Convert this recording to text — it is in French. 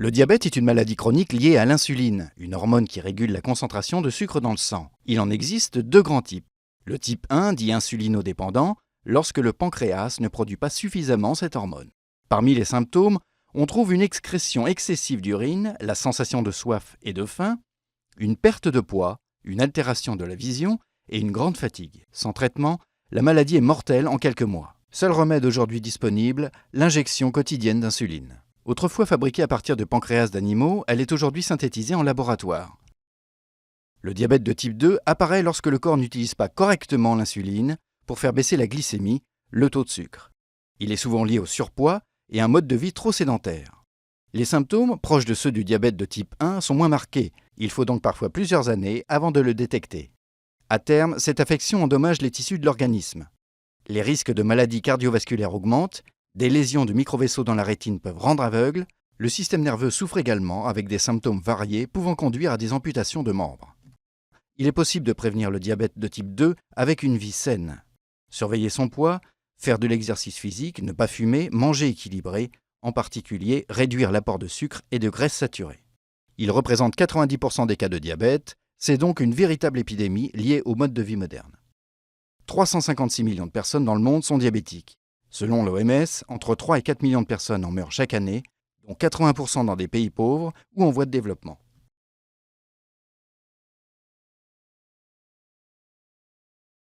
Le diabète est une maladie chronique liée à l'insuline, une hormone qui régule la concentration de sucre dans le sang. Il en existe deux grands types. Le type 1 dit insulinodépendant, lorsque le pancréas ne produit pas suffisamment cette hormone. Parmi les symptômes, on trouve une excrétion excessive d'urine, la sensation de soif et de faim, une perte de poids, une altération de la vision et une grande fatigue. Sans traitement, la maladie est mortelle en quelques mois. Seul remède aujourd'hui disponible, l'injection quotidienne d'insuline. Autrefois fabriquée à partir de pancréas d'animaux, elle est aujourd'hui synthétisée en laboratoire. Le diabète de type 2 apparaît lorsque le corps n'utilise pas correctement l'insuline pour faire baisser la glycémie, le taux de sucre. Il est souvent lié au surpoids et à un mode de vie trop sédentaire. Les symptômes, proches de ceux du diabète de type 1, sont moins marqués. Il faut donc parfois plusieurs années avant de le détecter. À terme, cette affection endommage les tissus de l'organisme. Les risques de maladies cardiovasculaires augmentent, des lésions de microvaisseaux dans la rétine peuvent rendre aveugle, le système nerveux souffre également avec des symptômes variés pouvant conduire à des amputations de membres. Il est possible de prévenir le diabète de type 2 avec une vie saine. Surveiller son poids, faire de l'exercice physique, ne pas fumer, manger équilibré, en particulier réduire l'apport de sucre et de graisses saturées. Il représente 90% des cas de diabète, c'est donc une véritable épidémie liée au mode de vie moderne. 356 millions de personnes dans le monde sont diabétiques. Selon l'OMS, entre 3 et 4 millions de personnes en meurent chaque année, dont 80% dans des pays pauvres ou en voie de développement.